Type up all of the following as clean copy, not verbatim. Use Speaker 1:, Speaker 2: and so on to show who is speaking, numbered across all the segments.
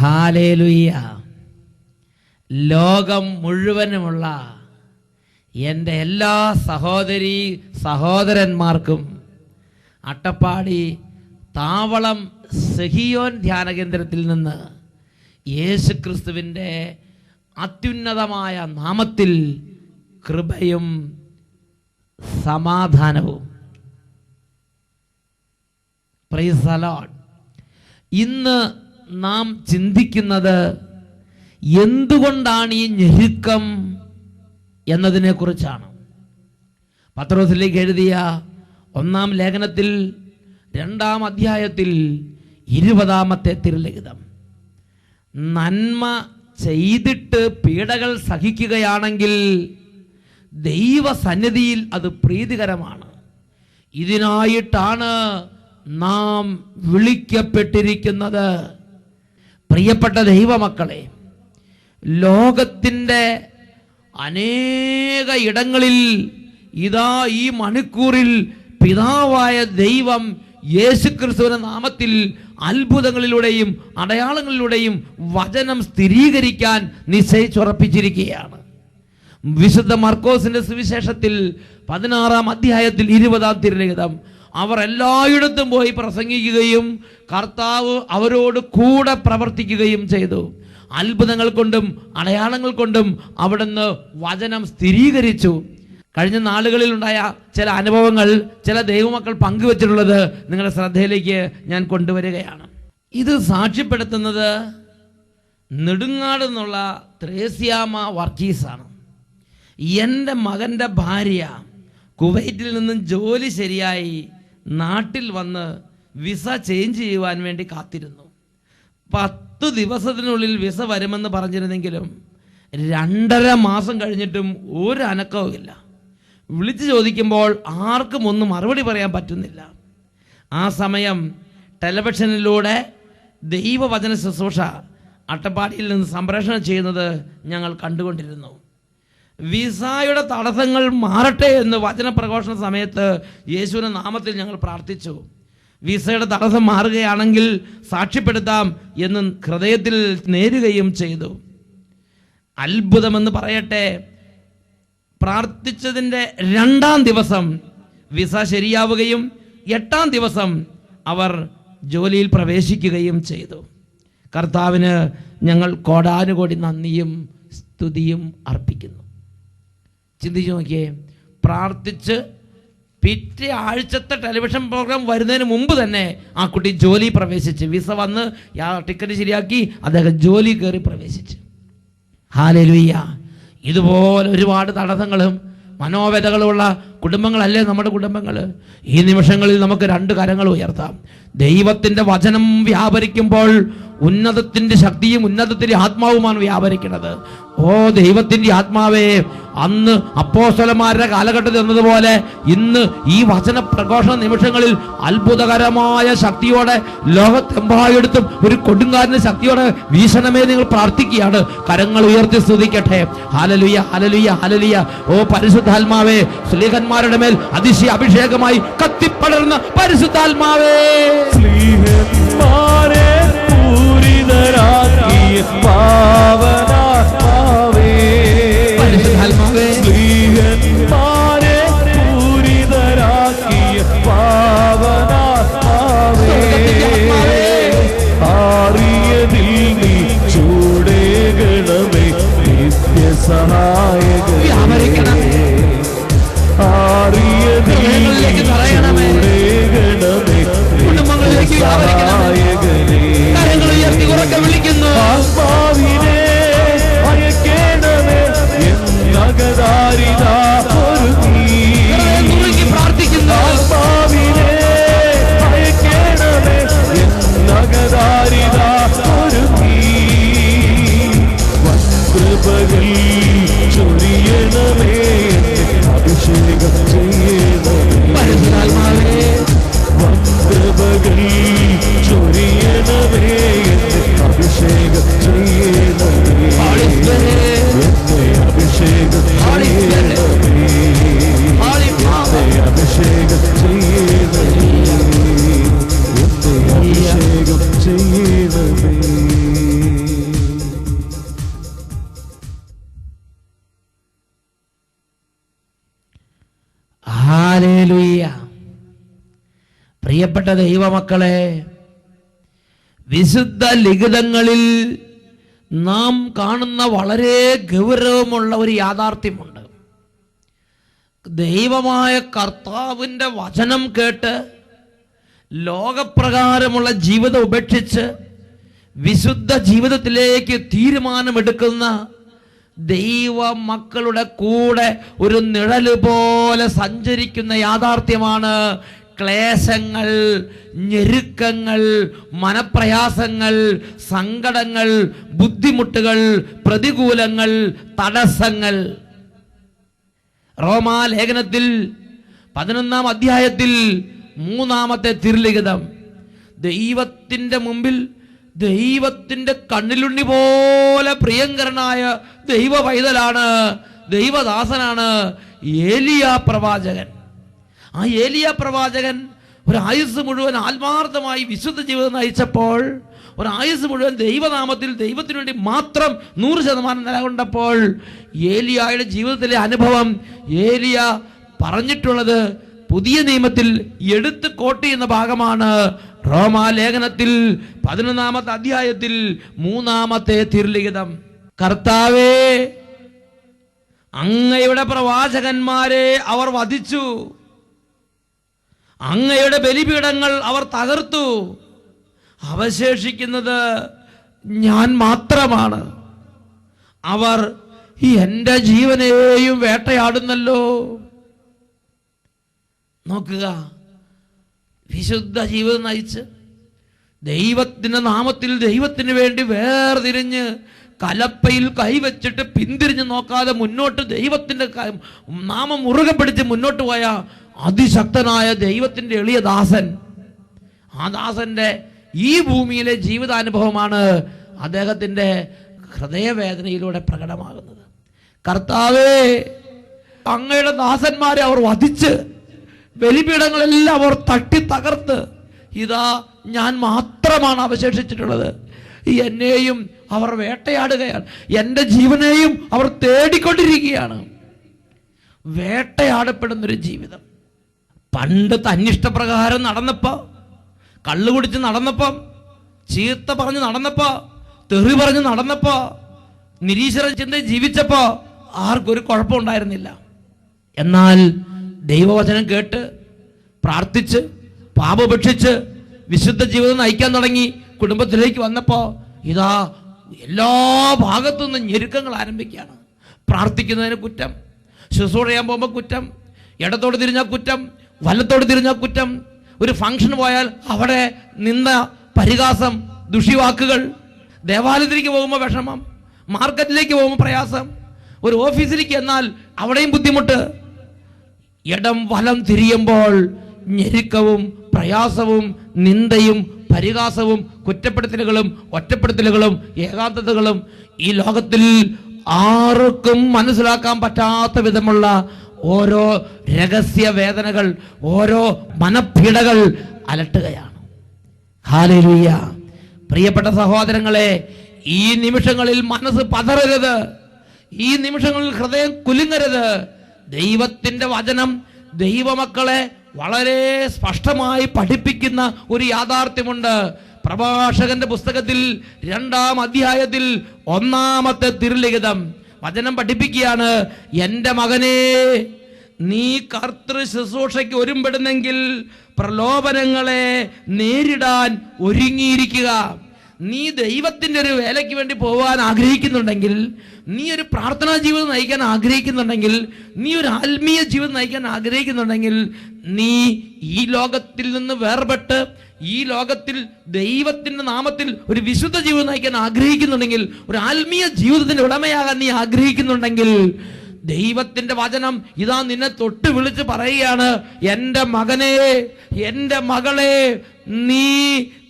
Speaker 1: Hallelujah. ലോകം മുഴുവനുമുള്ള എൻ്റെ എല്ലാ സഹോദരീ സഹോദരന്മാർക്കും അട്ടപ്പാടി താവളം സെഹിയോൻ ധ്യാന കേന്ദ്രത്തിൽ നിന്ന് യേശുക്രിസ്തുവിൻ്റെ അത്യുന്നതമായ നാമത്തിൽ കൃപയും സമാധാനവും. Praise the Lord. ഇന്ന് നാം ചിന്തിക്കുന്നത് എന്തുകൊണ്ടാണ് ഈ ഞെരുക്കം എന്നതിനെ കുറിച്ചാണ്. പത്രോസിലേക്ക് എഴുതിയ 1-ാം ലേഖനത്തിൽ 2-ാം അധ്യായത്തിൽ 20-ാമത്തെ തിരുലിഖിതം. നന്മ ചെയ്തിട്ട് പീഡകൾ സഹിക്കുകയാണെങ്കിൽ ദൈവസന്നിധിയിൽ അത് പ്രീതികരമാണ്. ഇതിനായിട്ടാണ് നാം വിളിക്കപ്പെട്ടിരിക്കുന്നത്. പ്രിയപ്പെട്ട ദൈവമക്കളെ, ലോകത്തിൻ്റെ അനേക ഇടങ്ങളിൽ ഇതാ ഈ മണിക്കൂറിൽ പിതാവായ ദൈവം യേശുക്രിസ്തുവിന്റെ നാമത്തിൽ അത്ഭുതങ്ങളിലൂടെയും അടയാളങ്ങളിലൂടെയും വചനം സ്ഥിരീകരിക്കാൻ നിശ്ചയിച്ചുറപ്പിച്ചിരിക്കുകയാണ്. വിശുദ്ധ മർക്കോസിന്റെ സുവിശേഷത്തിൽ 16-ാം അധ്യായത്തിൽ 20-ാം തിരുലിഖിതം, അവർ എല്ലായിടത്തും പോയി പ്രസംഗിക്കുകയും കർത്താവ് അവരോട് കൂടെ പ്രവർത്തിക്കുകയും ചെയ്തു. അത്ഭുതങ്ങൾ കൊണ്ടും അടയാളങ്ങൾ കൊണ്ടും അവിടുന്ന് വചനം സ്ഥിരീകരിച്ചു. കഴിഞ്ഞ നാളുകളിൽ ഉണ്ടായ ചില അനുഭവങ്ങൾ ചില ദൈവമക്കൾ പങ്കുവച്ചിട്ടുള്ളത് നിങ്ങളുടെ ശ്രദ്ധയിലേക്ക് ഞാൻ കൊണ്ടുവരികയാണ്. ഇത് സാക്ഷ്യപ്പെടുത്തുന്നത് നെടുങ്ങാട് എന്നുള്ള ത്രേസ്യാമ്മ വർഗീസാണ്. എൻ്റെ മകൻ്റെ ഭാര്യ കുവൈറ്റിൽ നിന്നും ജോലി ശരിയായി നാട്ടിൽ വന്ന് വിസ ചേഞ്ച് ചെയ്യുവാൻ വേണ്ടി കാത്തിരുന്നു. 10 ദിവസത്തിനുള്ളിൽ വിസ വരുമെന്ന് പറഞ്ഞിരുന്നെങ്കിലും 2.5 മാസം കഴിഞ്ഞിട്ടും ഒരു അനക്കവും ഇല്ല. വിളിച്ചു ചോദിക്കുമ്പോൾ ആർക്കും ഒന്നും മറുപടി പറയാൻ പറ്റുന്നില്ല. ആ സമയം ടെലിവിഷനിലൂടെ ദൈവവചന ശുശ്രൂഷ അട്ടപ്പാടിയിൽ നിന്ന് സംപ്രേഷണം ചെയ്യുന്നത് ഞങ്ങൾ കണ്ടുകൊണ്ടിരുന്നു. വിസയുടെ തടസ്സങ്ങൾ മാറട്ടെ എന്ന് വചന പ്രഘോഷണ സമയത്ത് യേശുവിന്റെ നാമത്തിൽ ഞങ്ങൾ പ്രാർത്ഥിച്ചു. വിസയുടെ തടസ്സം മാറുകയാണെങ്കിൽ സാക്ഷ്യപ്പെടുത്താം എന്ന് ഹൃദയത്തിൽ നേരുകയും ചെയ്തു. അത്ഭുതമെന്ന് പറയട്ടെ, പ്രാർത്ഥിച്ചതിൻ്റെ 2-ാം ദിവസം വിസ ശരിയാവുകയും 8-ാം ദിവസം അവർ ജോലിയിൽ പ്രവേശിക്കുകയും ചെയ്തു. കർത്താവിന് ഞങ്ങൾ കോടാനുകോടി നന്ദിയും സ്തുതിയും അർപ്പിക്കുന്നു. ചിന്തിച്ചു നോക്കിയേ, പ്രാർത്ഥിച്ച് പിറ്റേ ആഴ്ചത്തെ ടെലിവിഷൻ പ്രോഗ്രാം വരുന്നതിന് മുമ്പ് തന്നെ ആ കുട്ടി ജോലി പ്രവേശിച്ച്, വിസ വന്ന് ടിക്കറ്റ് ശരിയാക്കി അദ്ദേഹം ജോലി കയറി പ്രവേശിച്ച്. ഹല്ലേലൂയ. ഇതുപോലെ ഒരുപാട് തടസ്സങ്ങളും മനോവേദകളുള്ള കുടുംബങ്ങളല്ലേ നമ്മുടെ കുടുംബങ്ങൾ. ഈ നിമിഷങ്ങളിൽ നമുക്ക് 2 കരങ്ങൾ ഉയർത്താം. ദൈവത്തിൻ്റെ വചനം വ്യാപരിക്കുമ്പോൾ ഉന്നതത്തിൻ്റെ ശക്തിയും ഉന്നതത്തിൻ്റെ ആത്മാവുമാണ് വ്യാപരിക്കുന്നത്. ഓ ദൈവത്തിൻ്റെ ആത്മാവേ, അന്ന് അപ്പോസ്തലന്മാരുടെ കാലഘട്ടത്തിൽ എന്നതുപോലെ ഇന്ന് ഈ വചന പ്രഘോഷണ നിമിഷങ്ങളിൽ അത്ഭുതകരമായ ശക്തിയോടെ ലോകത്തെമ്പായെടുത്തും ഒരു കൊടുങ്കാരന്റെ ശക്തിയോടെ വീശണമേ നിങ്ങൾ പ്രാർത്ഥിക്കുകയാണ്. കരങ്ങൾ ഉയർത്തി സ്തുതിക്കട്ടെ. Hallelujah, hallelujah, hallelujah. ഓ പരിശുദ്ധാത്മാവേ, സ്ലീഹന്മാരുടെ മേൽ അതിശയ അഭിഷേകമായി കത്തിപ്പടർന്ന പരിശുദ്ധാത്മാവേ,
Speaker 2: സ്ലീഹന്മാരെ പൂരിതരാക്കിയ പാവനാത്മാവേ,
Speaker 1: പരിശുദ്ധാത്മാവേ,
Speaker 2: സ്ലീഹന്മാരെ പൂരിതരാക്കിയ പാവനാത്മാവേ, ആറിയതിൽ നീ ചൂടേകണമേ നിത്യസഹായകനേ, ആറിയതിൽ നീ ചൂടേകണമേ നിത്യസഹായകനേ.
Speaker 1: കരങ്ങൾ ഉയർത്തി ഉറക്കെ വിളിക്കുന്നു. പ്രിയപ്പെട്ട ദൈവമക്കളെ, വിശുദ്ധ ലിഖിതങ്ങളിൽ നാം കാണുന്ന വളരെ ഗൗരവമുള്ള ഒരു യാഥാർത്ഥ്യമുണ്ട്. ദൈവമായ കർത്താവിൻ്റെ വചനം കേട്ട് ലോകപ്രകാരമുള്ള ജീവിതം ഉപേക്ഷിച്ച് വിശുദ്ധ ജീവിതത്തിലേക്ക് തീരുമാനമെടുക്കുന്ന ദൈവ മക്കളുടെ കൂടെ ഒരു നിഴല് പോലെ സഞ്ചരിക്കുന്ന യാഥാർത്ഥ്യമാണ് ക്ലേശങ്ങൾ, ഞെരുക്കങ്ങൾ, മനപ്രയാസങ്ങൾ, സങ്കടങ്ങൾ, ബുദ്ധിമുട്ടുകൾ, പ്രതികൂലങ്ങൾ, തടസ്സങ്ങൾ. റോമാലേഖനത്തിൽ 11-ാം അധ്യായത്തിൽ 3-ാമത്തെ തിരുലിഖിതം, ദൈവത്തിൻ്റെ മുമ്പിൽ ദൈവത്തിൻ്റെ കണ്ണിലുണ്ണി പോലെ പ്രിയങ്കരനായ ദൈവ പൈതലാണ്, ദൈവദാസനാണ് ഏലിയ പ്രവാചകൻ. ആ ഏലിയ പ്രവാചകൻ ഒരു ആയുസ് മുഴുവൻ ആത്മാർത്ഥമായി വിശുദ്ധ ജീവിതം നയിച്ചപ്പോൾ, ഒരു ആയുസ് മുഴുവൻ ദൈവനാമത്തിൽ ദൈവത്തിനു വേണ്ടി മാത്രം 100% നിലകൊണ്ടപ്പോൾ, ഏലിയായുടെ ജീവിതത്തിലെ അനുഭവം ഏലിയ പറഞ്ഞിട്ടുള്ളത് പുതിയ നിയമത്തിൽ എടുത്ത് കോട്ട് ചെയ്യുന്ന ഭാഗമാണ്. റോമാലേഖനത്തിൽ 11-ാമത്തെ അധ്യായത്തിൽ 3-ാമത്തെ തിരുലിഖിതം. കർത്താവേ, അങ്ങയുടെ പ്രവാചകന്മാരെ അവർ വധിച്ചു, അങ്ങയുടെ ബലിപീഠങ്ങൾ അവർ തകർത്തു, അവശേഷിക്കുന്നത് ഞാൻ മാത്രമാണ്. അവർ എൻ്റെ ജീവനെയും വേട്ടയാടുന്നല്ലോ. നോക്കുക, വിശുദ്ധ ജീവിതം നയിച്ച് ദൈവത്തിൻ്റെ നാമത്തിൽ ദൈവത്തിന് വേണ്ടി വേർതിരിഞ്ഞ് കലപ്പയിൽ കൈവച്ചിട്ട് പിന്തിരിഞ്ഞ് നോക്കാതെ മുന്നോട്ട് ദൈവത്തിൻ്റെ നാമം മുറുകെ പിടിച്ച് മുന്നോട്ട് പോയ അതിശക്തനായ ദൈവത്തിൻ്റെ എളിയ ദാസൻ. ആ ദാസന്റെ ഈ ഭൂമിയിലെ ജീവിതാനുഭവമാണ് അദ്ദേഹത്തിൻ്റെ ഹൃദയവേദനയിലൂടെ പ്രകടമാകുന്നത്. കർത്താവേ, അങ്ങയുടെ ദാസന്മാരെ അവർ വധിച്ച് ബലിപീഠങ്ങളെല്ലാം അവർ തട്ടി തകർത്ത്, ഇതാ ഞാൻ മാത്രമാണ് അവശേഷിച്ചിട്ടുള്ളത്. എന്നെയും അവർ വേട്ടയാടുകയാണ്, എൻ്റെ ജീവനെയും അവർ തേടിക്കൊണ്ടിരിക്കുകയാണ്. വേട്ടയാടപ്പെടുന്നൊരു ജീവിതം. പണ്ട് തന്നിഷ്ടപ്രകാരം നടന്നപ്പോ, കള്ളു കുടിച്ച് നടന്നപ്പോ, ചീത്ത പറഞ്ഞ് നടന്നപ്പോ, തെറി പറഞ്ഞ് നടന്നപ്പോ, നിരീശ്വര ചിന്ത ജീവിച്ചപ്പോ ആർക്കൊരു കുഴപ്പമുണ്ടായിരുന്നില്ല. എന്നാൽ ദൈവവചനം കേട്ട് പ്രാർത്ഥിച്ച് പാപപേക്ഷിച്ച് വിശുദ്ധ ജീവിതം നയിക്കാൻ തുടങ്ങി കുടുംബത്തിലേക്ക് വന്നപ്പോ ഇതാ എല്ലാ ഭാഗത്തു നിന്നും ഞെരുക്കങ്ങൾ ആരംഭിക്കുകയാണ്. പ്രാർത്ഥിക്കുന്നതിന് കുറ്റം, ശുശ്രൂഷ ചെയ്യാൻ പോകുമ്പോൾ കുറ്റം, ഇടത്തോട് തിരിഞ്ഞാൽ കുറ്റം, വലത്തോട് തിരിഞ്ഞാൽ കുറ്റം, ഒരു ഫംഗ്ഷൻ പോയാൽ അവിടെ നിന്ന പരിഹാസം, ദുഷിവാക്കുകൾ, ദേവാലയത്തിലേക്ക് പോകുമ്പോൾ വിഷമം, മാർക്കറ്റിലേക്ക് പോകുമ്പോൾ പ്രയാസം, ഒരു ഓഫീസിലേക്ക് എന്നാൽ അവിടെയും ബുദ്ധിമുട്ട്. ഇടം വലം തിരിയുമ്പോൾ ഞെരുക്കവും പ്രയാസവും നിന്ദയും പരിഹാസവും കുറ്റപ്പെടുത്തലുകളും ഒറ്റപ്പെടുത്തലുകളും ഏകാന്തതകളും ഈ ലോകത്തിൽ ആർക്കും മനസ്സിലാക്കാൻ പറ്റാത്ത വിധമുള്ള ഓരോ രഹസ്യ വേദനകൾ, ഓരോ മനപ്പീഡകൾ അലട്ടുകയാണ്. ഹല്ലേലൂയ. പ്രിയപ്പെട്ട സഹോദരങ്ങളെ, ഈ നിമിഷങ്ങളിൽ മനസ്സ് പതറരുത്, ഈ നിമിഷങ്ങളിൽ ഹൃദയം കുലുങ്ങരുത്. ദൈവത്തിൻ്റെ വചനം ദൈവമക്കളെ വളരെ സ്പഷ്ടമായി പഠിപ്പിക്കുന്ന ഒരു യാഥാർത്ഥ്യമുണ്ട്. പ്രഭാഷകന്റെ പുസ്തകത്തിൽ 2-ാം അധ്യായത്തിൽ 1-ാമത്തെ തിരുലിഖിതം വചനം പഠിപ്പിക്കുകയാണ്. എൻ്റെ മകനെ, നീ കർത്തൃ ശുശ്രൂഷയ്ക്ക് ഒരുമ്പെടുന്നെങ്കിൽ പ്രലോഭനങ്ങളെ നേരിടാൻ ഒരുങ്ങിയിരിക്കുക. നീ ദൈവത്തിൻ്റെ ഒരു വേലയ്ക്ക് വേണ്ടി പോകാൻ ആഗ്രഹിക്കുന്നുണ്ടെങ്കിൽ, നീ ഒരു പ്രാർത്ഥനാ ജീവിതം നയിക്കാൻ ആഗ്രഹിക്കുന്നുണ്ടെങ്കിൽ, നീ ഒരു ആത്മീയ ജീവിതം നയിക്കാൻ ആഗ്രഹിക്കുന്നുണ്ടെങ്കിൽ, നീ ഈ ലോകത്തിൽ നിന്ന് വേർപെട്ട് ഈ ലോകത്തിൽ ദൈവത്തിൻ്റെ നാമത്തിൽ ഒരു വിശുദ്ധ ജീവിതം നയിക്കാൻ ആഗ്രഹിക്കുന്നുണ്ടെങ്കിൽ, ഒരു ആത്മീയ ജീവിതത്തിൻ്റെ ഉടമയാകാൻ നീ ആഗ്രഹിക്കുന്നുണ്ടെങ്കിൽ, ദൈവത്തിൻ്റെ വചനം ഇതാ നിന്നെ തൊട്ട് വിളിച്ച് പറയുകയാണ്, എൻ്റെ മകനെ, എൻ്റെ മകളെ, നീ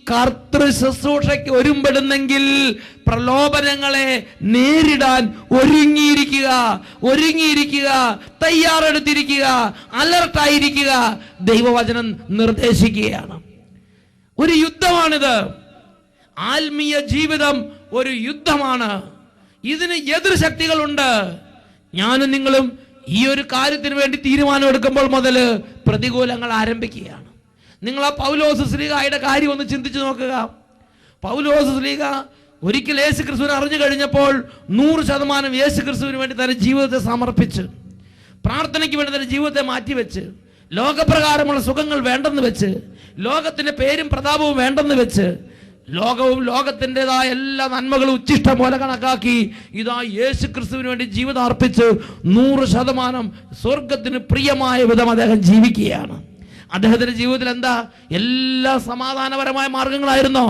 Speaker 1: കർത്തൃ ശുശ്രൂഷയ്ക്ക് ഒരുമ്പെടുന്നെങ്കിൽ പ്രലോഭനങ്ങളെ നേരിടാൻ ഒരുങ്ങിയിരിക്കുക, തയ്യാറെടുത്തിരിക്കുക, അലർട്ടായിരിക്കുക. ദൈവവചനം നിർദ്ദേശിക്കുകയാണ്. ഒരു യുദ്ധമാണിത്. ആത്മീയ ജീവിതം ഒരു യുദ്ധമാണ്. ഇതിന് എതിർശക്തികളുണ്ട്. ഞാനും നിങ്ങളും ഈ ഒരു കാര്യത്തിന് വേണ്ടി തീരുമാനമെടുക്കുമ്പോൾ മുതൽ പ്രതികൂലങ്ങൾ ആരംഭിക്കുകയാണ്. നിങ്ങൾ ആ പൗലോസ് ശ്ലീഹായുടെ കാര്യം ഒന്ന് ചിന്തിച്ചു നോക്കുക. പൗലോസ് ശ്ലീഹ ഒരിക്കൽ യേശു ക്രിസ്തുവിനെ അറിഞ്ഞു കഴിഞ്ഞപ്പോൾ 100% യേശു ക്രിസ്തുവിന് വേണ്ടി തന്റെ ജീവിതത്തെ സമർപ്പിച്ച്, പ്രാർത്ഥനയ്ക്ക് വേണ്ടി തന്റെ ജീവിതത്തെ മാറ്റിവെച്ച്, ലോകപ്രകാരമുള്ള സുഖങ്ങൾ വേണ്ടെന്ന് വെച്ച്, ലോകത്തിന്റെ പേരും പ്രതാപവും വേണ്ടെന്ന് വെച്ച്, ലോകവും ലോകത്തിൻ്റെതായ എല്ലാ നന്മകളും ഉച്ഛിഷ്ടം പോലെ കണക്കാക്കി ഇതാ യേശു ക്രിസ്തുവിന് വേണ്ടി ജീവിതം അർപ്പിച്ച് 100% സ്വർഗത്തിന് പ്രിയമായ വിധം അദ്ദേഹം ജീവിക്കുകയാണ്. അദ്ദേഹത്തിന്റെ ജീവിതത്തിൽ എന്താ? എല്ലാ സമാധാനപരമായ മാർഗങ്ങളായിരുന്നോ?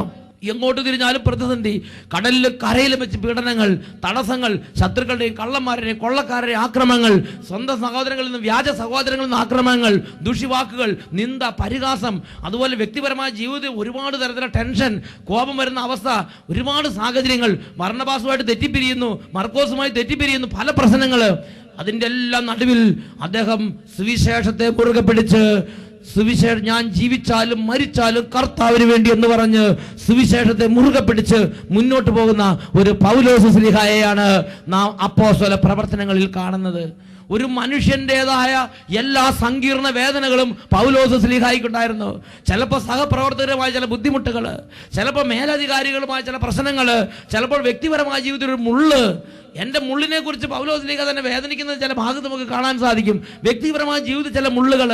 Speaker 1: എങ്ങോട്ട് തിരിഞ്ഞാലും പ്രതിസന്ധി, കടലിലും കരയിലും വെച്ച് പീഡനങ്ങൾ, തടസ്സങ്ങൾ, ശത്രുക്കളുടെയും കള്ളന്മാരുടെയും കൊള്ളക്കാരുടെയും ആക്രമണങ്ങൾ, സ്വന്തം സഹോദരങ്ങളിൽ നിന്നും വ്യാജ സഹോദരങ്ങളിൽ നിന്ന് ആക്രമണങ്ങൾ, ദുഷിവാക്കുകൾ, നിന്ദ, പരിഹാസം, അതുപോലെ വ്യക്തിപരമായ ജീവിതത്തിൽ ഒരുപാട് തരത്തിലുള്ള ടെൻഷൻ, കോപം വരുന്ന അവസ്ഥ, ഒരുപാട് സാഹചര്യങ്ങൾ, ബർന്നബാസുമായിട്ട് തെറ്റിപ്പിരിയുന്നു, മർക്കോസുമായി തെറ്റിപ്പിരിയുന്നു, പല പ്രശ്നങ്ങൾ. അതിൻ്റെ എല്ലാം നടുവിൽ അദ്ദേഹം സുവിശേഷത്തെ മുറുകെ പിടിച്ച് സുവിശേഷം, ഞാൻ ജീവിച്ചാലും മരിച്ചാലും കർത്താവിന് വേണ്ടി എന്ന് പറഞ്ഞ് സുവിശേഷത്തെ മുറുകെ പിടിച്ച് മുന്നോട്ട് പോകുന്ന ഒരു പൗലോസ് ശ്ലീഹായെയാണ് നാം അപ്പോസ്തല പ്രവർത്തനങ്ങളിൽ കാണുന്നത്. ഒരു മനുഷ്യൻ്റെതായ എല്ലാ സങ്കീർണ വേദനകളും പൗലോസ് ശ്ലീഹായിക്കുണ്ടായിരുന്നു. ചിലപ്പോൾ സഹപ്രവർത്തകരുമായ ചില ബുദ്ധിമുട്ടുകൾ, ചിലപ്പോൾ മേലധികാരികളുമായ ചില പ്രശ്നങ്ങൾ, ചിലപ്പോൾ വ്യക്തിപരമായ ജീവിതത്തിൽ ഒരു മുള്ള്. എൻ്റെ മുള്ളിനെ കുറിച്ച് പൗലോസ് ശ്ലീഹ തന്നെ വേദനിക്കുന്നത് ചില ഭാഗത്ത് നമുക്ക് കാണാൻ സാധിക്കും. വ്യക്തിപരമായ ജീവിതത്തിൽ ചില മുള്ളുകൾ.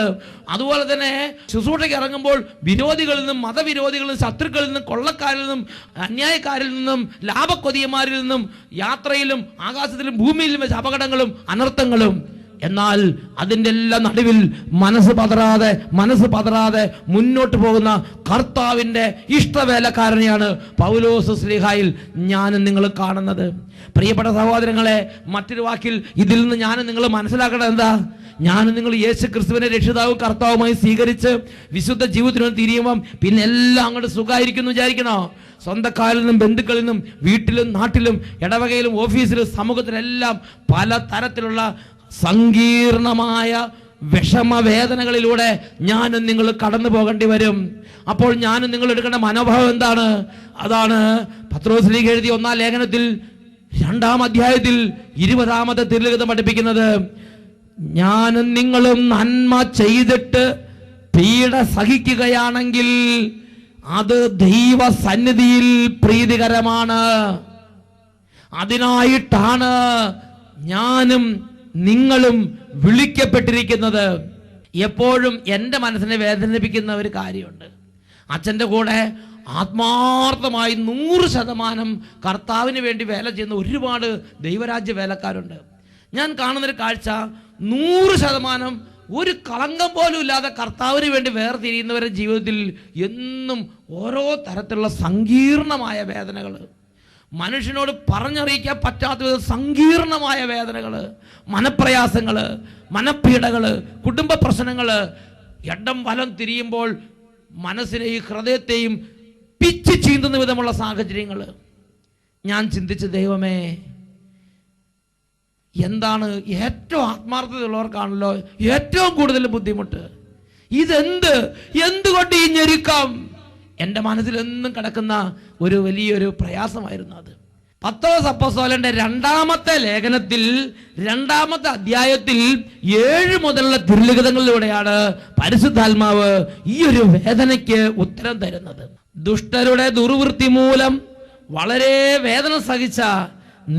Speaker 1: അതുപോലെ തന്നെ ശുശ്രൂഷയ്ക്ക് ഇറങ്ങുമ്പോൾ വിരോധികളിൽ നിന്നും, മതവിരോധികളിൽ നിന്നും, ശത്രുക്കളിൽ നിന്നും, കൊള്ളക്കാരിൽ നിന്നും, അന്യായക്കാരിൽ നിന്നും, ലാഭക്കൊതിയന്മാരിൽ നിന്നും, യാത്രയിലും ആകാശത്തിലും ഭൂമിയിലും വെച്ച് അപകടങ്ങളും അനർത്ഥങ്ങളും. എന്നാൽ അതിൻ്റെ എല്ലാം നടുവിൽ മനസ്സ് പതറാതെ മുന്നോട്ട് പോകുന്ന കർത്താവിൻ്റെ ഇഷ്ടവേലക്കാരനെയാണ് പൗലോസ് ശ്ലീഹായിൽ ഞാനും നിങ്ങൾ കാണുന്നത്. പ്രിയപ്പെട്ട സഹോദരങ്ങളെ, മറ്റൊരു വാക്കിൽ ഇതിൽ നിന്ന് ഞാനും നിങ്ങൾ മനസ്സിലാക്കേണ്ടത് എന്താ? ഞാനും നിങ്ങൾ യേശു ക്രിസ്തുവിനെ രക്ഷിതാവും കർത്താവുമായി സ്വീകരിച്ച് വിശുദ്ധ ജീവിതത്തിന് തിരിയുമ്പം പിന്നെ എല്ലാം അങ്ങോട്ട് സുഖമായിരിക്കും വിചാരിക്കണോ? സ്വന്തക്കാരിൽ നിന്നും, ബന്ധുക്കളിൽ നിന്നും, വീട്ടിലും നാട്ടിലും, ഇടവകയിലും, ഓഫീസിലും, സമൂഹത്തിലെല്ലാം പല തരത്തിലുള്ള സങ്കീർണമായ വിഷമവേദനകളിലൂടെ ഞാനും നിങ്ങൾ കടന്നു പോകേണ്ടി വരും. അപ്പോൾ ഞാനും നിങ്ങൾ എടുക്കേണ്ട മനോഭാവം എന്താണ്? അതാണ് പത്രോസ് ശ്ലീഹ എഴുതിയ 1-ാം ലേഖനത്തിൽ 2-ാം അധ്യായത്തിൽ 20-ാമത്തെ തിരുലിഖിതം പഠിപ്പിക്കുന്നത്, ഞാനും നിങ്ങളും നന്മ ചെയ്തിട്ട് പീഡ സഹിക്കുകയാണെങ്കിൽ അത് ദൈവസന്നിധിയിൽ പ്രീതികരമാണ്. അതിനായിട്ടാണ് ഞാനും നിങ്ങളും വിളിക്കപ്പെട്ടിരിക്കുന്നത്. എപ്പോഴും എൻ്റെ മനസ്സിനെ വേദനിപ്പിക്കുന്ന ഒരു കാര്യമുണ്ട്. അച്ഛൻ്റെ കൂടെ ആത്മാർത്ഥമായി 100% കർത്താവിന് വേണ്ടി വേല ചെയ്യുന്ന ഒരുപാട് ദൈവരാജ്യ വേലക്കാരുണ്ട്. ഞാൻ കാണുന്നൊരു കാഴ്ച, 100% ഒരു കളങ്കം പോലും ഇല്ലാതെ കർത്താവിന് വേണ്ടി വേർതിരിയുന്നവരുടെ ജീവിതത്തിൽ എന്നും ഓരോ തരത്തിലുള്ള സങ്കീർണമായ വേദനകൾ, മനുഷ്യനോട് പറഞ്ഞറിയിക്കാൻ പറ്റാത്ത വിധ സങ്കീർണമായ വേദനകൾ, മനപ്രയാസങ്ങൾ, മനപ്പീഡകൾ, കുടുംബ പ്രശ്നങ്ങൾ, ഇടം വലം തിരിയുമ്പോൾ മനസ്സിനെയും ഹൃദയത്തെയും പിച്ച് ചീന്തുന്ന വിധമുള്ള സാഹചര്യങ്ങൾ. ഞാൻ ചിന്തിച്ച, ദൈവമേ, എന്താണ് ഏറ്റവും ആത്മാർത്ഥതയുള്ളവർക്കാണല്ലോ ഏറ്റവും കൂടുതൽ ബുദ്ധിമുട്ട്. എന്തുകൊണ്ട് ഈ ഞെരുക്കം? എൻ്റെ മനസ്സിൽ എന്നും കിടക്കുന്ന ഒരു വലിയൊരു പ്രയാസമായിരുന്നു അത്. പത്രോസ് അപ്പോസ്തലന്റെ 2-ാമത്തെ ലേഖനത്തിൽ 2-ാമത്തെ അധ്യായത്തിൽ 7 മുതലുള്ള തിരുലിഖിതങ്ങളിലൂടെയാണ് പരിശുദ്ധാത്മാവ് ഈ ഒരു വേദനയ്ക്ക് ഉത്തരം തരുന്നത്. ദുഷ്ടരുടെ ദുർവൃത്തി മൂലം വളരെ വേദന സഹിച്ച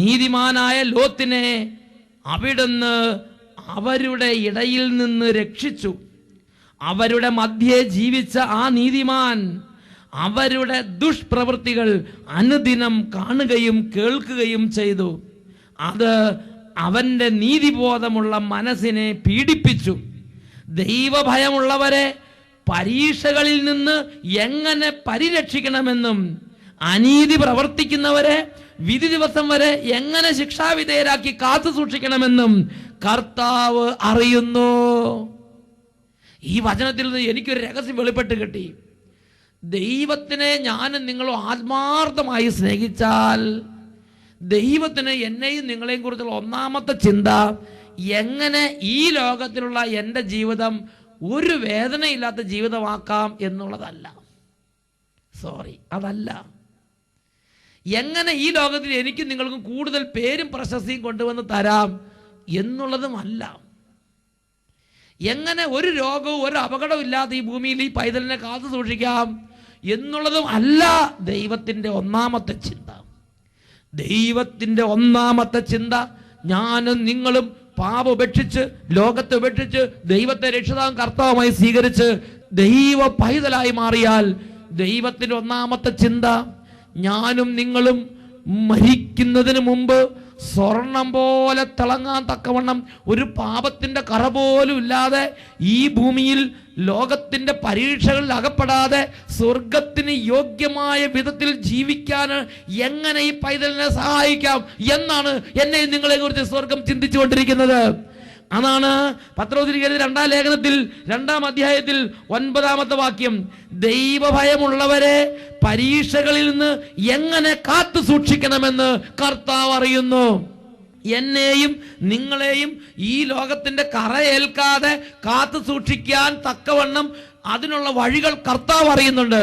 Speaker 1: നീതിമാനായ ലോത്തിനെ അവിടുന്ന് അവരുടെ ഇടയിൽ നിന്ന് രക്ഷിച്ചു. അവരുടെ മധ്യേ ജീവിച്ച ആ നീതിമാൻ അവരുടെ ദുഷ്പ്രവൃത്തികൾ അനുദിനം കാണുകയും കേൾക്കുകയും ചെയ്തു. അത് അവൻ്റെ നീതിബോധമുള്ള മനസ്സിനെ പീഡിപ്പിച്ചു. ദൈവഭയമുള്ളവരെ പരീക്ഷകളിൽ നിന്ന് എങ്ങനെ പരിരക്ഷിക്കണമെന്നും അനീതി പ്രവർത്തിക്കുന്നവരെ വിധി ദിവസം വരെ എങ്ങനെ ശിക്ഷാവിധേയരാക്കി കാത്തു സൂക്ഷിക്കണമെന്നും കർത്താവ് അറിയുന്നു. ഈ വചനത്തിൽ നിന്ന് എനിക്കൊരു രഹസ്യം വെളിപ്പെട്ട് കിട്ടി. ദൈവത്തിനെ ഞാനും നിങ്ങളും ആത്മാർത്ഥമായി സ്നേഹിച്ചാൽ ദൈവത്തിന് എന്നെയും നിങ്ങളെയും കുറിച്ചുള്ള ഒന്നാമത്തെ ചിന്ത എങ്ങനെ ഈ ലോകത്തിലുള്ള എൻ്റെ ജീവിതം ഒരു വേദനയില്ലാത്ത ജീവിതമാക്കാം എന്നുള്ളതല്ല. അതല്ല. എങ്ങനെ ഈ ലോകത്തിൽ എനിക്കും നിങ്ങൾക്കും കൂടുതൽ പേരും പ്രശസ്തിയും കൊണ്ടുവന്ന് തരാം എന്നുള്ളതുമല്ല. എങ്ങനെ ഒരു രോഗവും ഒരു അപകടവും ഇല്ലാതെ ഈ ഭൂമിയിൽ ഈ പൈതലിനെ കാത്തു സൂക്ഷിക്കാം എന്നുള്ളതും അല്ല ദൈവത്തിൻ്റെ ഒന്നാമത്തെ ചിന്ത. ദൈവത്തിൻ്റെ ഒന്നാമത്തെ ചിന്ത ഞാനും നിങ്ങളും പാപം ഉപേക്ഷിച്ച്, ലോകത്തെ ഉപേക്ഷിച്ച്, ദൈവത്തെ രക്ഷിതാവും കർത്താവുമായി സ്വീകരിച്ച് ദൈവ പൈതലായി മാറിയാൽ ദൈവത്തിൻ്റെ ഒന്നാമത്തെ ചിന്ത ഞാനും നിങ്ങളും മരിക്കുന്നതിന് മുമ്പ് സ്വർണം പോലെ തിളങ്ങാൻ തക്കവണ്ണം ഒരു പാപത്തിൻ്റെ കറ പോലും ഇല്ലാതെ ഈ ഭൂമിയിൽ ലോകത്തിൻ്റെ പരീക്ഷകളിൽ അകപ്പെടാതെ സ്വർഗത്തിന് യോഗ്യമായ വിധത്തിൽ ജീവിക്കാൻ എങ്ങനെ ഈ പൈതലിനെ സഹായിക്കാം എന്നാണ് എന്നെ നിങ്ങളെ കുറിച്ച് സ്വർഗം ചിന്തിച്ചുകൊണ്ടിരിക്കുന്നത്. അതാണ് പത്രോസിന് എഴുതിയ 2-ാം ലേഖനത്തിൽ 2-ാം അധ്യായത്തിൽ 9-ാമത്തെ വാക്യം, ദൈവഭയമുള്ളവരെ പരീക്ഷകളിൽ നിന്ന് എങ്ങനെ കാത്തു സൂക്ഷിക്കണമെന്ന് കർത്താവ് അറിയുന്നു. എന്നെയും നിങ്ങളെയും ഈ ലോകത്തിന്റെ കറയേൽക്കാതെ കാത്തു സൂക്ഷിക്കാൻ തക്കവണ്ണം അതിനുള്ള വഴികൾ കർത്താവ് അറിയുന്നുണ്ട്.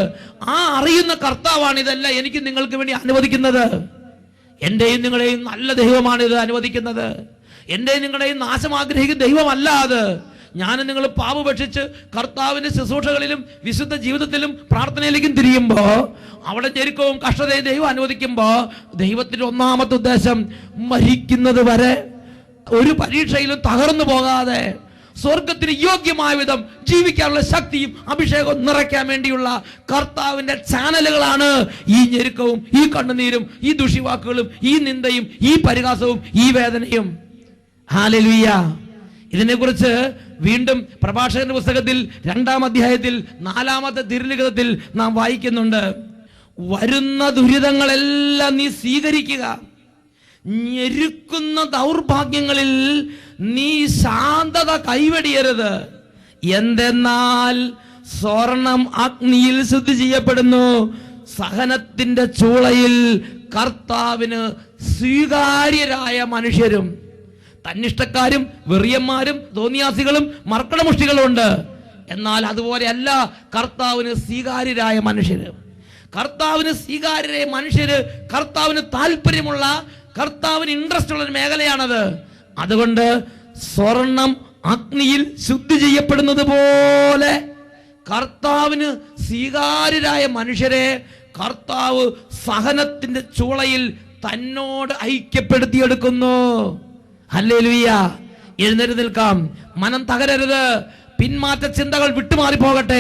Speaker 1: ആ അറിയുന്ന കർത്താവാണ് ഇതെല്ലാം എനിക്ക് നിങ്ങൾക്ക് വേണ്ടി അനുവദിക്കുന്നത്. എന്റെയും നിങ്ങളെയും നല്ല ദൈവമാണ് ഇത് അനുവദിക്കുന്നത്. എന്റെയും നിങ്ങളുടെയും നാശം ആഗ്രഹിക്കുന്ന ദൈവമല്ല അത്. ഞാനും നിങ്ങൾ പാപം ഉപേക്ഷിച്ച് കർത്താവിന്റെ ശുശ്രൂഷകളിലും വിശുദ്ധ ജീവിതത്തിലും പ്രാർത്ഥനയിലേക്കും തിരിയുമ്പോൾ അവിടെ ഞെരുക്കവും കഷ്ടതയും ദൈവം അനുവദിക്കുമ്പോൾ ദൈവത്തിന്റെ ഒന്നാമത്തെ ഉദ്ദേശം മരിക്കുന്നത് വരെ ഒരു പരീക്ഷയിലും തകർന്നു പോകാതെ സ്വർഗത്തിന് യോഗ്യമായ വിധം ജീവിക്കാനുള്ള ശക്തിയും അഭിഷേകവും നിറയ്ക്കാൻ വേണ്ടിയുള്ള കർത്താവിന്റെ ചാനലുകളാണ് ഈ ഞെരുക്കവും ഈ കണ്ണുനീരും ഈ ദുഷിവാക്കുകളും ഈ നിന്ദയും ഈ പരിഹാസവും ഈ വേദനയും. ഹല്ലേലൂയ. ഇതിനെക്കുറിച്ച് വീണ്ടും പ്രഭാഷകന്റെ പുസ്തകത്തിൽ 2-ാം അധ്യായത്തിൽ 4-ാമത്തെ തിരുലിഖിതത്തിൽ നാം വായിക്കുന്നുണ്ട്. വരുന്ന ദുരിതങ്ങളെല്ലാം നീ സ്വീകരിക്കുക, ഞെരുക്കുന്ന ദൗർഭാഗ്യങ്ങളിൽ നീ ശാന്തത കൈവെടിയരുത്. എന്തെന്നാൽ സ്വർണം അഗ്നിയിൽ ശുദ്ധി ചെയ്യപ്പെടുന്നു, സഹനത്തിന്റെ ചൂളയിൽ കർത്താവിന് സ്വീകാര്യരായ മനുഷ്യരും. തന്നിഷ്ടക്കാരും വെറിയന്മാരും തോന്നിയാസികളും മർക്കടമുഷ്ടികളും ഉണ്ട്. എന്നാൽ അതുപോലെയല്ല കർത്താവിന് സ്വീകാര്യരായ മനുഷ്യര്. കർത്താവിന് സ്വീകാര്യരായ മനുഷ്യര് കർത്താവിന് താല്പര്യമുള്ള, കർത്താവിന് ഇൻട്രസ്റ്റ് ഉള്ള ഒരു മേഖലയാണത്. അതുകൊണ്ട് സ്വർണം അഗ്നിയിൽ ശുദ്ധി ചെയ്യപ്പെടുന്നത് പോലെ കർത്താവിന് സ്വീകാര്യരായ മനുഷ്യരെ കർത്താവ് സഹനത്തിന്റെ ചൂളയിൽ തന്നോട് ഐക്യപ്പെടുത്തിയെടുക്കുന്നു. ഹല്ലേലൂയ. എഴുന്നേറ്റ് നിൽക്കാം. മനം തകരരുത്. പിന്മാറ്റ ചിന്തകൾ വിട്ടുമാറി പോകട്ടെ.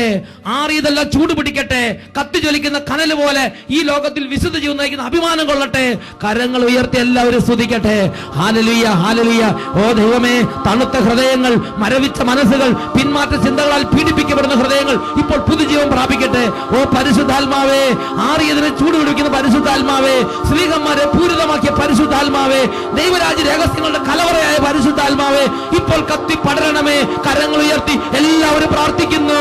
Speaker 1: ആറിയതെല്ലാം ചൂട് പിടിക്കട്ടെ. കത്തിജ്വലിക്കുന്ന കനൽ പോലെ ഈ ലോകത്തിൽ വിശുദ്ധ ജീവൻ നയിക്കുന്ന അഭിമാനം കൊള്ളട്ടെ. കരങ്ങൾ ഉയർത്തി എല്ലാവരും സ്തുതിക്കട്ടെ. Hallelujah, hallelujah. ഓ ദൈവമേ, തണുത്ത ഹൃദയങ്ങൾ, മരവിച്ച മനസ്സുകൾ, പിന്മാറ്റ ചിന്തകളാൽ പീഡിപ്പിക്കപ്പെടുന്ന ഹൃദയങ്ങൾ ഇപ്പോൾ പുതുജീവൻ പ്രാപിക്കട്ടെ. ഓ പരിശുദ്ധാത്മാവേ, ആറിയതിനെ ചൂട് പിടിക്കുന്ന പരിശുദ്ധാത്മാവേ, സ്ത്രീകന്മാരെ പൂരിതമാക്കിയ പരിശുദ്ധാത്മാവേ, ദൈവരാജ്യ രഹസ്യങ്ങളുടെ കലവറയായ പരിശുദ്ധാത്മാവേ, ഇപ്പോൾ കത്തി പടരണമേ. കരങ്ങൾ ഉയർത്തി എല്ലാവരും പ്രാർത്ഥിക്കുന്നു.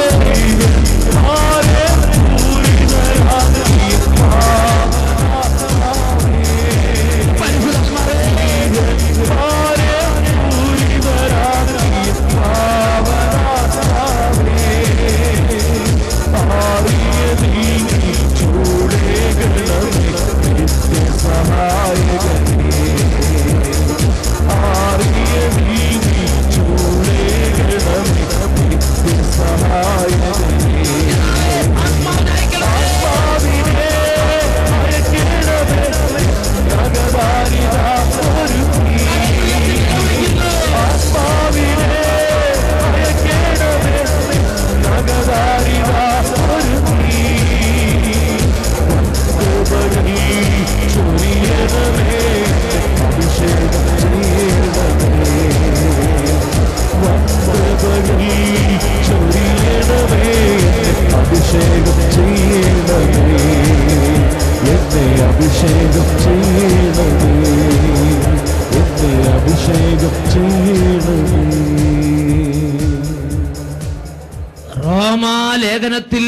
Speaker 1: റോമാലേഖനത്തിൽ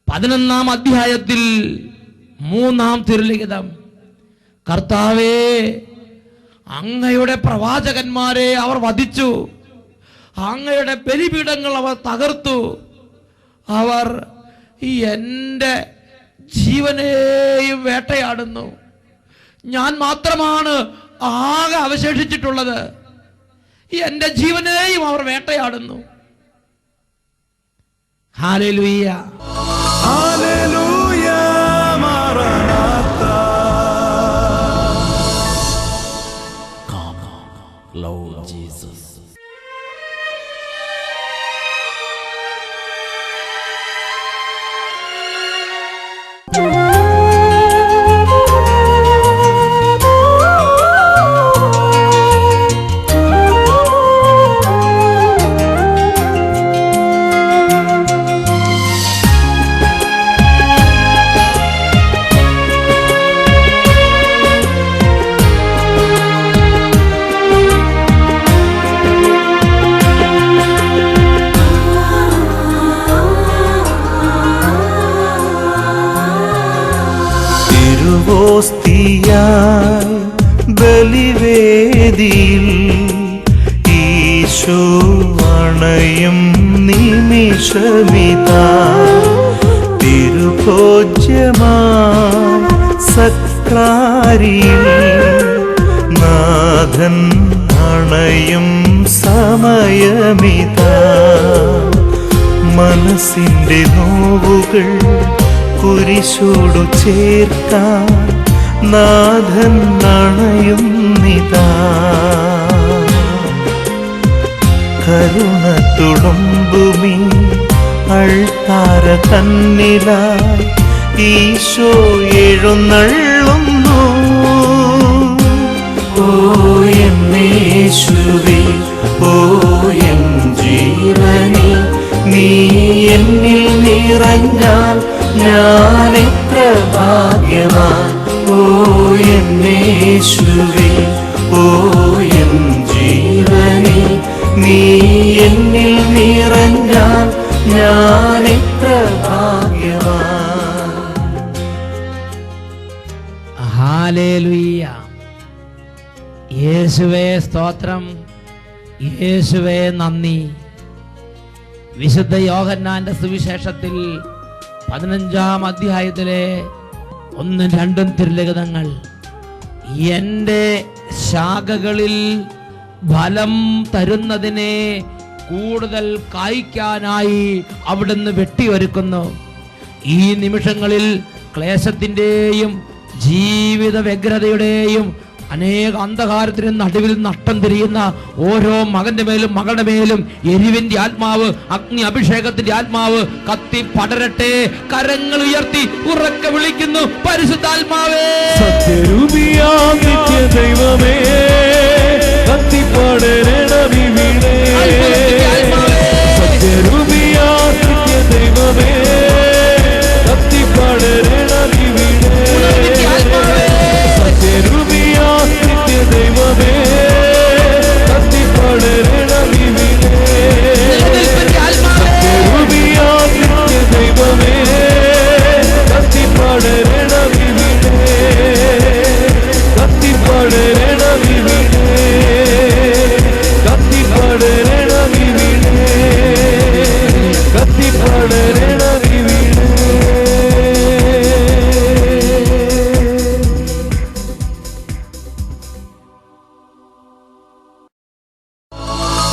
Speaker 1: 11-ാം അധ്യായത്തിൽ 3-ാം തിരുലിഖിതം, കർത്താവേ, അങ്ങയുടെ പ്രവാചകന്മാരെ അവർ വധിച്ചു, അങ്ങയുടെ ബലിപീഠങ്ങൾ അവർ തകർത്തു, അവർ എൻ്റെ ജീവനെയും വേട്ടയാടുന്നു. ഞാൻ മാത്രമാണ് ആകെ അവശേഷിച്ചിട്ടുള്ളത്. എൻ്റെ ജീവനെയും അവർ വേട്ടയാടുന്നു. ഹല്ലേലൂയ,
Speaker 2: ഹല്ലേലൂയ, മാറാനാഥാ.
Speaker 1: Come, Lord Jesus.
Speaker 2: തിരുവോസ്തിയായി ബലിവേദിയിൽ ഈശോ അണയും നിമിഷമിതാ. തിരുഭോജ്യമായി സക്രാരിയിൽ നാഥൻ അണയും സമയമിതാ. മനസ്സിൻ്റെ നോവുകൾ കുരിശോടു ചേർക്കാൻ നാഥൻ അണയുന്നിതാ. കരുണ തുളുമ്പുമീ അൾത്താര തന്നിലായി ഈശോ എഴുന്നള്ളുന്നു. ഓ എൻ യേശുവേ, ഓ എൻ ജീവനേ, നീ എന്നിൽ നിറഞ്ഞാൽ ഞാൻ എത്ര ഭാഗ്യവാൻ. ഓ എൻ യേശുവേ, ഓ എൻ ജീവനേ, നീ എന്നിൽ നിറഞ്ഞാൽ ഞാൻ എത്ര ഭാഗ്യവാൻ.
Speaker 1: ഹല്ലേലൂയ. യേശുവേ സ്തോത്രം, യേശുവേ നന്ദി. വിശുദ്ധ യോഹന്നാന്റെ സുവിശേഷത്തിൽ 15-ാം അധ്യായത്തിലെ 1-2 തിരുലിഖിതങ്ങൾ, എൻ്റെ ശാഖകളിൽ ഫലം തരുന്നതിനെ കൂടുതൽ കായ്ക്കാനായി അവിടുന്ന് വെട്ടിയൊരുക്കുന്നു. ഈ നിമിഷങ്ങളിൽ ക്ലേശത്തിൻ്റെയും ജീവിത വ്യഗ്രതയുടെയും അനേക അന്ധകാരത്തിന് നടുവിൽ നഷ്ടം തിരിയുന്ന ഓരോ മകന്റെ മേലും മകളുടെ മേലും എരിവിന്റെ ആത്മാവ്, അഗ്നി അഭിഷേകത്തിന്റെ ആത്മാവ് കത്തി പടരട്ടെ. കരങ്ങൾ ഉയർത്തി ഉറക്കെ വിളിക്കുന്നു, പരിശുദ്ധാത്മാവേ.
Speaker 2: സത്യരൂപിയാം നിത്യ ദൈവമേ, കത്തിപ്പടരണമിവിടെ. സത്യരൂപിയാം നിത്യ ദൈവമേ, കത്തിപ്പടരണമിവിടെ. സത്യരൂപിയാം നിത്യ ദൈവമേ, കത്തിപ്പടരണമിവിടെ. സത്യരൂപിയാം നിത്യ ദൈവമേ, കത്തിപ്പടരണമിവിടെ. കത്തിപ്പടരണമിവിടെ. കത്തിപ്പടരണമിവിടെ. കത്തിപ്പടരണമിവിടെ.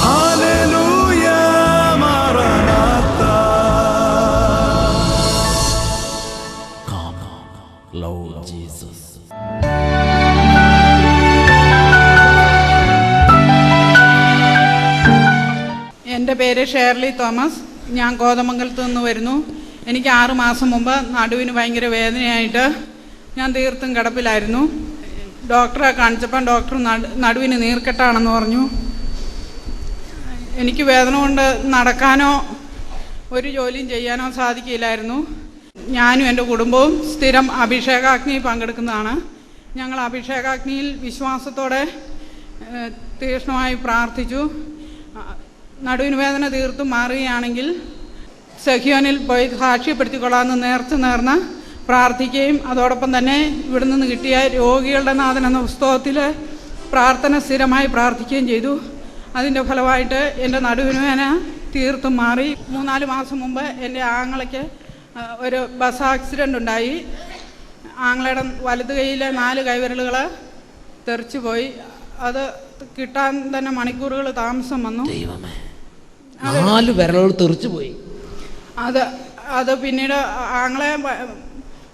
Speaker 2: ഹല്ലേലൂയ, മാറാനാഥാ.
Speaker 1: Come, Lord Jesus.
Speaker 3: എൻ്റെ പേര് ഷേർലി തോമസ്. ഞാൻ കോതമംഗലത്ത് നിന്ന് വരുന്നു. എനിക്ക് 6 മാസം മുമ്പ് നടുവിന് ഭയങ്കര വേദനയായിട്ട് ഞാൻ തീർത്തും കിടപ്പിലായിരുന്നു. ഡോക്ടറെ കാണിച്ചപ്പം ഡോക്ടർ നടുവിന് നീർക്കെട്ടാണെന്ന് പറഞ്ഞു. എനിക്ക് വേദന കൊണ്ട് നടക്കാനോ ഒരു ജോലിയും ചെയ്യാനോ സാധിക്കില്ലായിരുന്നു. ഞാനും എൻ്റെ കുടുംബവും സ്ഥിരം അഭിഷേകാഗ്നി പങ്കെടുക്കുന്നതാണ്. ഞങ്ങൾ അഭിഷേകാഗ്നിയിൽ വിശ്വാസത്തോടെ തീക്ഷ്ണമായി പ്രാർത്ഥിച്ചു. നടുവിന് വേദന തീർത്തും മാറുകയാണെങ്കിൽ സഖിയോനിൽ പോയി സാക്ഷ്യപ്പെടുത്തിക്കൊള്ളാമെന്ന് നേർന്ന് പ്രാർത്ഥിക്കുകയും അതോടൊപ്പം തന്നെ ഇവിടെ നിന്ന് കിട്ടിയ രോഗികളുടെ നാഥൻ എന്ന പുസ്തകത്തിൽ പ്രാർത്ഥന സ്ഥിരമായി പ്രാർത്ഥിക്കുകയും ചെയ്തു. അതിൻ്റെ ഫലമായിട്ട് എൻ്റെ നടുവിന് വേദന തീർത്തും മാറി. 3-4 മാസം മുമ്പ് എൻ്റെ ആങ്ങളയ്ക്ക് ഒരു ബസ് ആക്സിഡൻ്റ് ഉണ്ടായി. ആങ്ങളയുടെ വലത് കൈയിലെ 4 കൈവിരലുകൾ തെറിച്ചു പോയി. അത് കിട്ടാൻ തന്നെ മണിക്കൂറുകൾ താമസം വന്നു.
Speaker 1: ദൈവമേ, 4 വിരലുകൾ തെറിച്ചു പോയി.
Speaker 3: അത് പിന്നീട് ആങ്ങളെ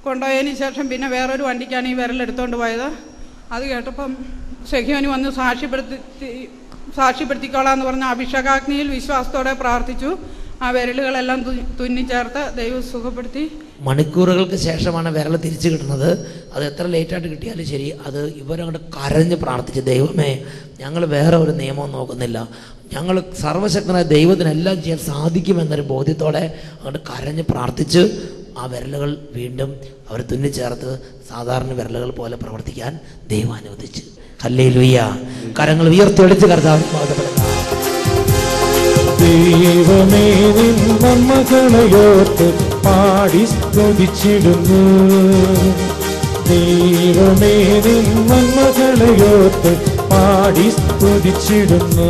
Speaker 3: കൊണ്ടുപോയതിന് ശേഷം പിന്നെ വേറൊരു വണ്ടിക്കാണ് ഈ വിരലെടുത്തോണ്ട് പോയത്. അത് കേട്ടപ്പം സെഖ്യോന് വന്ന് സാക്ഷ്യപ്പെടുത്തിക്കോളാന്ന് പറഞ്ഞ അഭിഷേകാഗ്നിയിൽ വിശ്വാസത്തോടെ പ്രാർത്ഥിച്ചു. ആ വിരലുകളെല്ലാം തുന്നിച്ചേർത്ത് ദൈവം സുഖപ്പെടുത്തി.
Speaker 1: മണിക്കൂറുകൾക്ക് ശേഷമാണ് വിരൽ തിരിച്ചു കിട്ടുന്നത്. അത് എത്ര ലേറ്റായിട്ട് കിട്ടിയാലും ശരി, അത് ഇവരങ്ങോട്ട് കരഞ്ഞ് പ്രാർത്ഥിച്ച്, ദൈവമേ ഞങ്ങൾ വേറെ ഒരു നിയമവും നോക്കുന്നില്ല, ഞങ്ങൾ സർവശക്തനായ ദൈവത്തിന് എല്ലാം ചെയ്യാൻ സാധിക്കുമെന്നൊരു ബോധ്യത്തോടെ അങ്ങോട്ട് കരഞ്ഞ് പ്രാർത്ഥിച്ച് ആ വിരലുകൾ വീണ്ടും അവർ തുന്നിച്ചേർത്ത് സാധാരണ വിരലുകൾ പോലെ പ്രവർത്തിക്കാൻ ദൈവം അനുവദിച്ചു. ഹല്ലേലൂയ. കരങ്ങൾ ഉയർത്തിയടിച്ച് കർത്താവിനെ മഹത്വപ്പെടുത്താം.
Speaker 2: ദൈവമേ നിൻ നന്മകളെയോർത്ത് പാടി സ്തുതിച്ചിടുന്നു. ദൈവമേ നിൻ നന്മകളെയോർത്ത് പാടി സ്തുതിച്ചിടുന്നു.